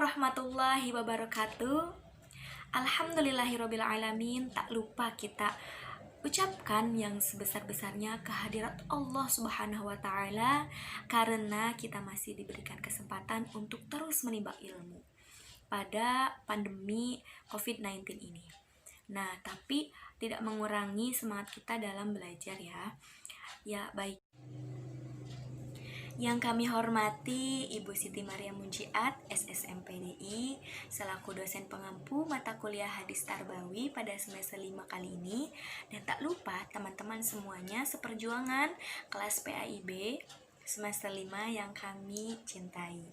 warahmatullahi wabarakatuh. Alhamdulillahirrabbilalamin. Tak lupa kita ucapkan yang sebesar-besarnya kehadirat Allah Subhanahu wa Ta'ala, karena kita masih diberikan kesempatan untuk terus menimba ilmu pada pandemi COVID-19 ini. Nah, tapi tidak mengurangi semangat kita dalam belajar ya. Ya, baik. Yang kami hormati Ibu Siti Maria Munjiat, SSMPDI, selaku dosen pengampu mata kuliah Hadis Tarbawi pada semester 5 kali ini. Dan tak lupa teman-teman semuanya seperjuangan kelas PAIB semester 5 yang kami cintai.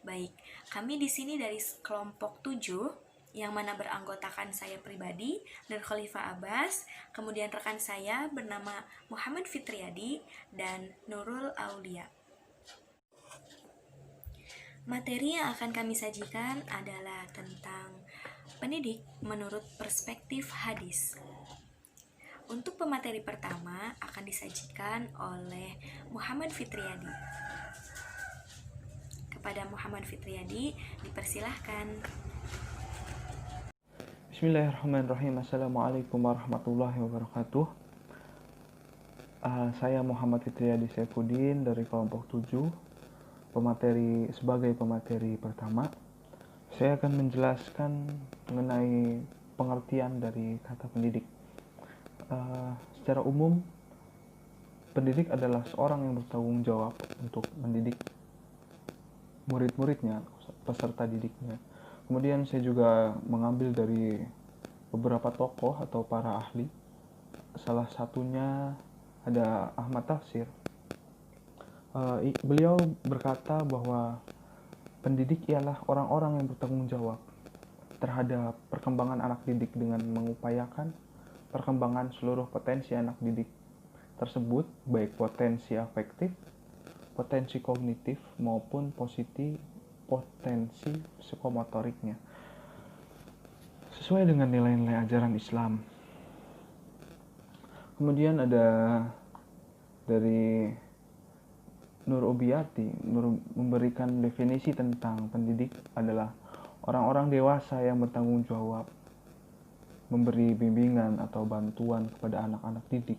Baik, kami di sini dari kelompok 7 yang mana beranggotakan saya pribadi dan Khalifah Abbas, kemudian rekan saya bernama Muhammad Fitriadi dan Nurul Aulia. Materi yang akan kami sajikan adalah tentang pendidik menurut perspektif hadis. Untuk pemateri pertama akan disajikan oleh Muhammad Fitriadi. Kepada Muhammad Fitriadi dipersilahkan. Bismillahirrahmanirrahim. Assalamualaikum warahmatullahi wabarakatuh. Saya Muhammad Fitriadi Saifuddin dari kelompok 7. Sebagai pemateri pertama, saya akan menjelaskan mengenai pengertian dari kata pendidik. Secara umum, pendidik adalah seorang yang bertanggung jawab untuk mendidik murid-muridnya, peserta didiknya. Kemudian saya juga mengambil dari beberapa tokoh atau para ahli. Salah satunya ada Ahmad Tafsir. Beliau berkata bahwa pendidik ialah orang-orang yang bertanggung jawab terhadap perkembangan anak didik dengan mengupayakan perkembangan seluruh potensi anak didik tersebut, baik potensi afektif, potensi kognitif, maupun potensi psikomotoriknya, sesuai dengan nilai-nilai ajaran Islam. Kemudian ada dari Nur Ubiyati memberikan definisi tentang pendidik adalah orang-orang dewasa yang bertanggung jawab memberi bimbingan atau bantuan kepada anak-anak didik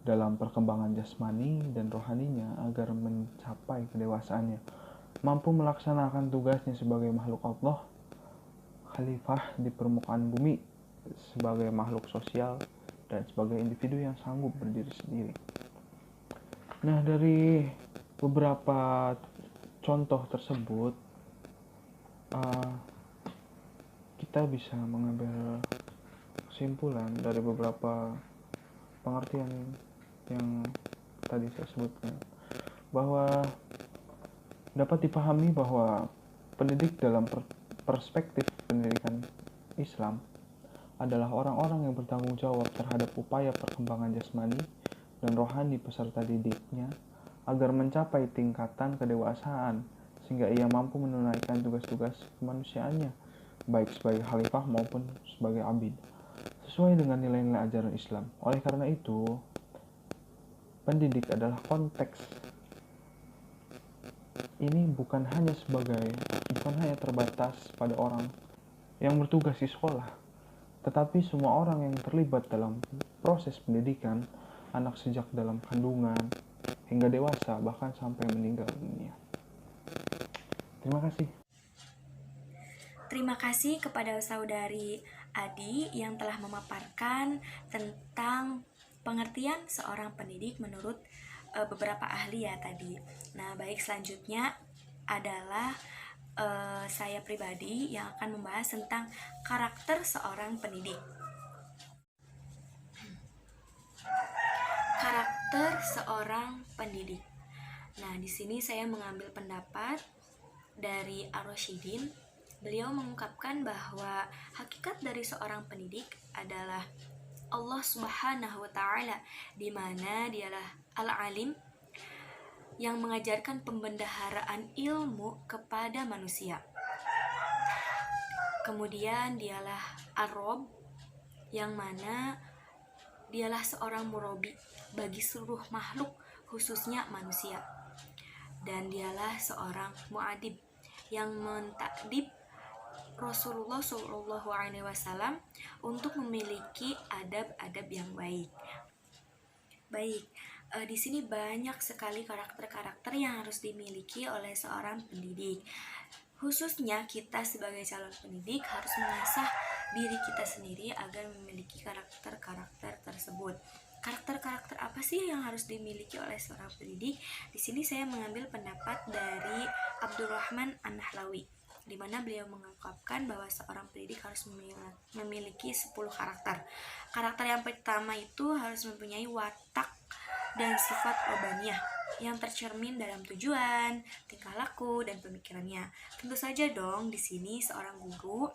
dalam perkembangan jasmani dan rohaninya agar mencapai kedewasaannya, mampu melaksanakan tugasnya sebagai makhluk Allah, khalifah di permukaan bumi, sebagai makhluk sosial, dan sebagai individu yang sanggup berdiri sendiri. Nah, dari beberapa contoh tersebut, kita bisa mengambil kesimpulan dari beberapa pengertian yang tadi saya sebutkan, bahwa dapat dipahami bahwa pendidik dalam perspektif pendidikan Islam adalah orang-orang yang bertanggung jawab terhadap upaya perkembangan jasmani dan rohani peserta didiknya agar mencapai tingkatan kedewasaan sehingga ia mampu menunaikan tugas-tugas kemanusiaannya, baik sebagai khalifah maupun sebagai abid, sesuai dengan nilai-nilai ajaran Islam. Oleh karena itu, pendidik adalah konteks ini bukan hanya terbatas pada orang yang bertugas di sekolah, tetapi semua orang yang terlibat dalam proses pendidikan anak sejak dalam kandungan hingga dewasa, bahkan sampai meninggal dunia. Terima kasih. Terima kasih kepada saudari Adi yang telah memaparkan tentang pengertian seorang pendidik menurut beberapa ahli ya tadi. Nah, baik, selanjutnya adalah saya pribadi yang akan membahas tentang karakter seorang pendidik. Karakter seorang pendidik. Nah, di sini saya mengambil pendapat dari Ar-Rasyidin. Beliau mengungkapkan bahwa hakikat dari seorang pendidik adalah Allah Subhanahu wa Ta'ala, di mana dialah Al-Alim yang mengajarkan pembendaharaan ilmu kepada manusia. Kemudian dialah Ar-Rabb, yang mana dialah seorang murabi bagi seluruh makhluk, khususnya manusia. Dan dialah seorang muadib yang mentakdib Rasulullah Shallallahu Alaihi Wasallam untuk memiliki adab-adab yang baik. Baik, di sini banyak sekali karakter-karakter yang harus dimiliki oleh seorang pendidik. Khususnya kita sebagai calon pendidik harus mengasah diri kita sendiri agar memiliki karakter-karakter tersebut. Karakter-karakter apa sih yang harus dimiliki oleh seorang pendidik? Di sini saya mengambil pendapat dari Abdurrahman An-Nahlawi, di mana beliau mengungkapkan bahwa seorang pendidik harus memiliki 10 karakter. Karakter yang pertama itu harus mempunyai watak dan sifat robaniyah yang tercermin dalam tujuan, tingkah laku, dan pemikirannya. Tentu saja dong, di sini seorang guru,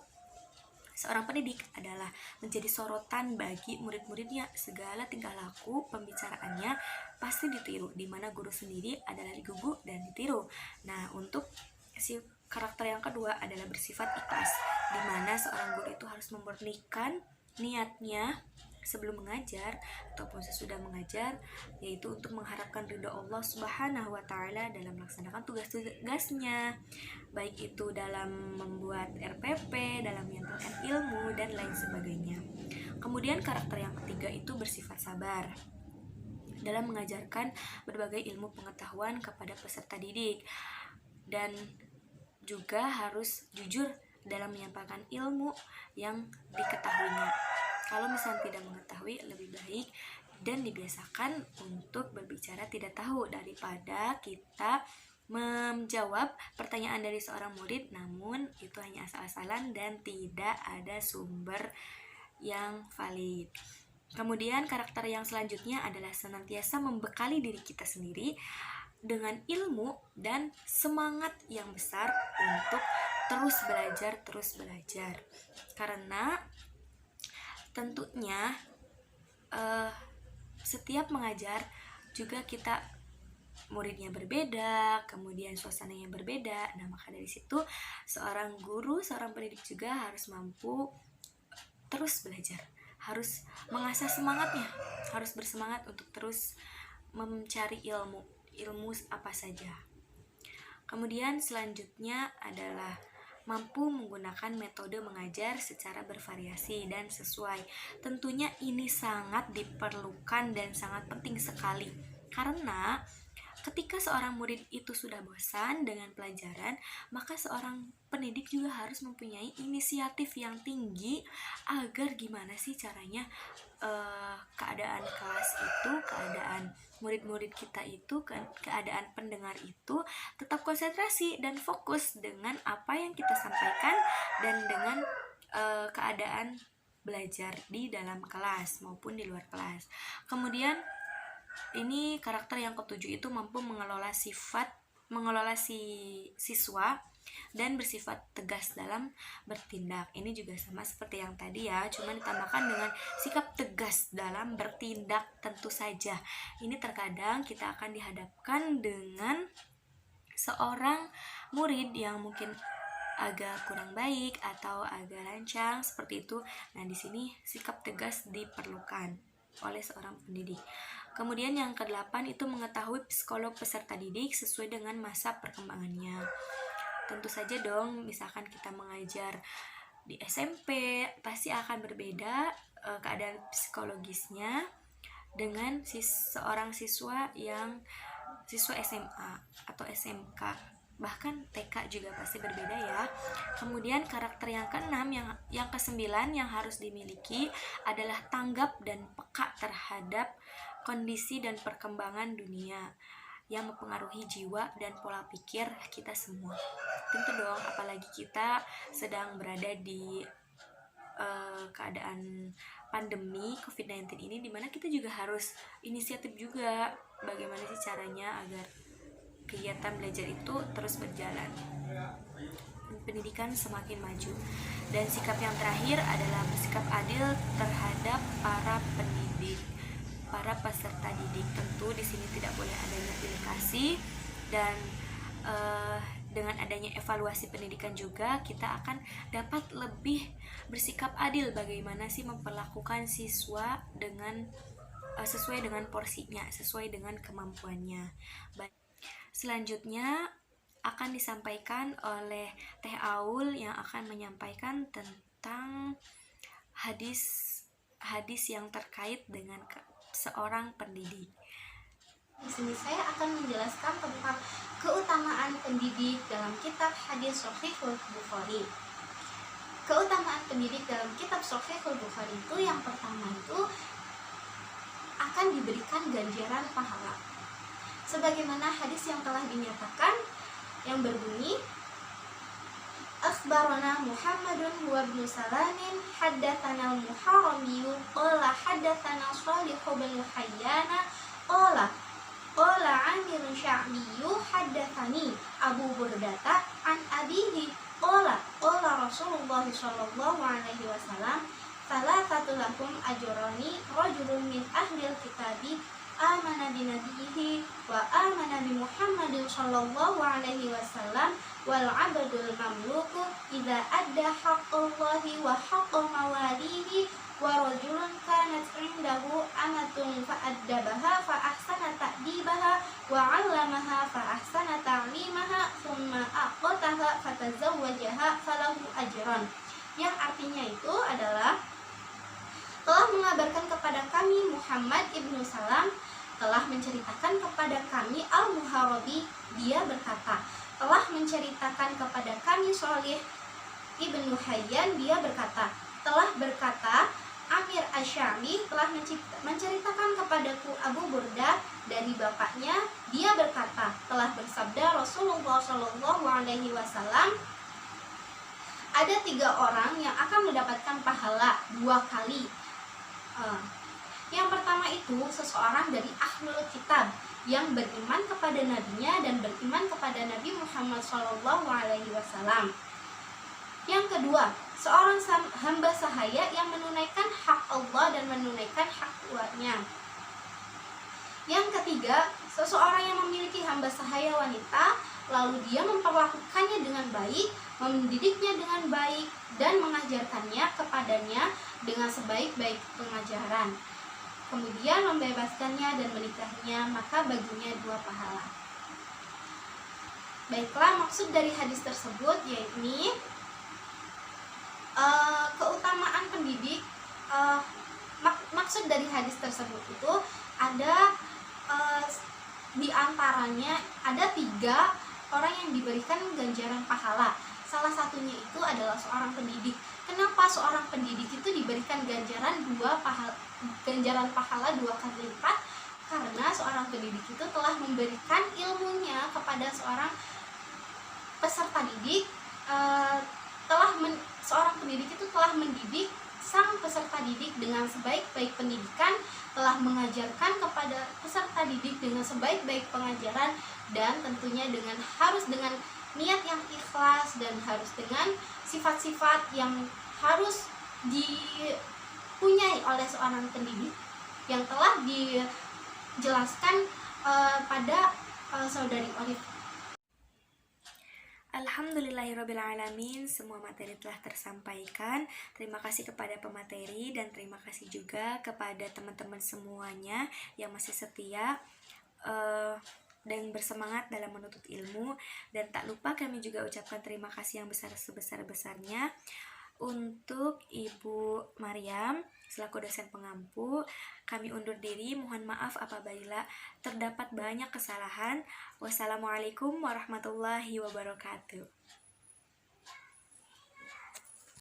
seorang pendidik adalah menjadi sorotan bagi murid-muridnya. Segala tingkah laku, pembicaraannya pasti ditiru, di mana guru sendiri adalah digugu dan ditiru. Nah, untuk si karakter yang kedua adalah bersifat ikhlas, di mana seorang guru itu harus memurnikan niatnya sebelum mengajar ataupun sesudah mengajar, yaitu untuk mengharapkan ridho Allah Subhanahu wa taala dalam melaksanakan tugas-tugasnya, baik itu dalam membuat RPP, dalam menyampaikan ilmu, dan lain sebagainya. Kemudian karakter yang ketiga itu bersifat sabar dalam mengajarkan berbagai ilmu pengetahuan kepada peserta didik, dan juga harus jujur dalam menyampaikan ilmu yang diketahuinya. Kalau misalnya tidak mengetahui, lebih baik dan dibiasakan untuk berbicara tidak tahu daripada kita menjawab pertanyaan dari seorang murid namun itu hanya asal-asalan dan tidak ada sumber yang valid. Kemudian karakter yang selanjutnya adalah senantiasa membekali diri kita sendiri dengan ilmu dan semangat yang besar untuk terus belajar. Karena tentunya setiap mengajar juga kita muridnya berbeda, kemudian suasananya berbeda. Nah, maka dari situ seorang guru, seorang pendidik juga harus mampu terus belajar, harus mengasah semangatnya, harus bersemangat untuk terus mencari ilmu apa saja. Kemudian selanjutnya adalah mampu menggunakan metode mengajar secara bervariasi dan sesuai. Tentunya ini sangat diperlukan dan sangat penting sekali, karena ketika seorang murid itu sudah bosan dengan pelajaran, maka seorang pendidik juga harus mempunyai inisiatif yang tinggi agar gimana sih caranya keadaan kelas itu, keadaan murid-murid kita itu, keadaan pendengar itu tetap konsentrasi dan fokus dengan apa yang kita sampaikan dan dengan keadaan belajar di dalam kelas maupun di luar kelas. Kemudian ini karakter yang ketujuh itu mampu mengelola siswa dan bersifat tegas dalam bertindak. Ini juga sama seperti yang tadi ya, cuma ditambahkan dengan sikap tegas dalam bertindak. Tentu saja ini terkadang kita akan dihadapkan dengan seorang murid yang mungkin agak kurang baik atau agak lancang seperti itu. Nah, di sini sikap tegas diperlukan oleh seorang pendidik. Kemudian yang ke-8 itu mengetahui psikolog peserta didik sesuai dengan masa perkembangannya. Tentu saja dong, misalkan kita mengajar di SMP, pasti akan berbeda keadaan psikologisnya dengan seorang siswa SMA atau SMK, bahkan TK juga pasti berbeda ya. Kemudian karakter yang ke-6 yang ke-9 yang harus dimiliki adalah tanggap dan peka terhadap kondisi dan perkembangan dunia yang mempengaruhi jiwa dan pola pikir kita semua. Tentu dong, apalagi kita sedang berada di keadaan pandemi COVID-19 ini, dimana kita juga harus inisiatif juga bagaimana sih caranya agar kegiatan belajar itu terus berjalan, pendidikan semakin maju. Dan sikap yang terakhir adalah bersikap adil terhadap para pendidik, para peserta didik. Tentu di sini tidak boleh adanya pilih kasih, dan dengan adanya evaluasi pendidikan juga kita akan dapat lebih bersikap adil bagaimana sih memperlakukan siswa dengan sesuai dengan porsinya, sesuai dengan kemampuannya. Selanjutnya akan disampaikan oleh Teh Aul yang akan menyampaikan tentang hadis yang terkait dengan seorang pendidik. Di sini saya akan menjelaskan tentang keutamaan pendidik dalam kitab hadis Shahihul Bukhari. Keutamaan pendidik dalam kitab Shahihul Bukhari itu yang pertama itu akan diberikan ganjaran pahala. Sebagaimana hadis yang telah dinyatakan yang berbunyi Akhbarana Muhammadun wa ibnu Salamin haddatsana al-Muharramiyu qala haddatsana Shalihu bin Hayyana qala Amir Sya'biyu haddatsani Abu Burdata an abihi qala Rasulullah sallallahu alaihi wasallam salatatu lakum ajrani rajulun min ahlil kitabi amana bi nabiyhi wa amana bi Muhammadin sallallahu alaihi wasallam wal 'abdul mamluku idza adda haqqallahi wa haqqa mawalihi wa rajulun kanat 'indahu amatun fa addabaha fa ahsana ta'dibaha wa 'allamaha fa ahsana ta'limaha thumma aqataha fa tazawwajaha falahu ajran. Yang artinya itu adalah telah mengabarkan kepada kami Muhammad ibnu Salam, telah menceritakan kepada kami Al-Muharabi, dia berkata, telah menceritakan kepada kami Shalih ibnu Hayyan, dia berkata, telah berkata Amir Asy'ari, telah menceritakan kepadaku Abu Burda dari bapaknya, dia berkata, telah bersabda Rasulullah Shallallahu alaihi wasallam, ada 3 orang yang akan mendapatkan pahala 2 kali. Yang pertama itu seseorang dari ahlul kitab yang beriman kepada nabinya dan beriman kepada Nabi Muhammad SAW. Yang kedua, seorang hamba sahaya yang menunaikan hak Allah dan menunaikan hak tuannya. Yang ketiga, seseorang yang memiliki hamba sahaya wanita, lalu dia memperlakukannya dengan baik, mendidiknya dengan baik, dan mengajarkannya kepadanya dengan sebaik-baik pengajaran. Kemudian membebaskannya dan menikahinya, maka baginya 2 pahala. Baiklah, maksud dari hadis tersebut yakni keutamaan pendidik. Maksud dari hadis tersebut itu ada di antaranya ada 3 orang yang diberikan ganjaran pahala. Salah satunya itu adalah seorang pendidik. Kenapa seorang pendidik itu diberikan ganjaran pahala 2 kali lipat? Karena seorang pendidik itu telah memberikan ilmunya kepada seorang peserta didik. Seorang pendidik itu telah mendidik sang peserta didik dengan sebaik-baik pendidikan, telah mengajarkan kepada peserta didik dengan sebaik-baik pengajaran, dan tentunya harus dengan niat yang ikhlas dan harus dengan sifat-sifat yang harus dipunyai oleh seorang pendidik yang telah dijelaskan pada saudari Olive. Alhamdulillahirrabbilalamin, semua materi telah tersampaikan. Terima kasih kepada pemateri dan terima kasih juga kepada teman-teman semuanya yang masih setia dan bersemangat dalam menuntut ilmu. Dan tak lupa kami juga ucapkan terima kasih yang sebesar-besarnya untuk Ibu Maryam selaku dosen pengampu. Kami undur diri, mohon maaf apabila terdapat banyak kesalahan. Wassalamualaikum warahmatullahi wabarakatuh.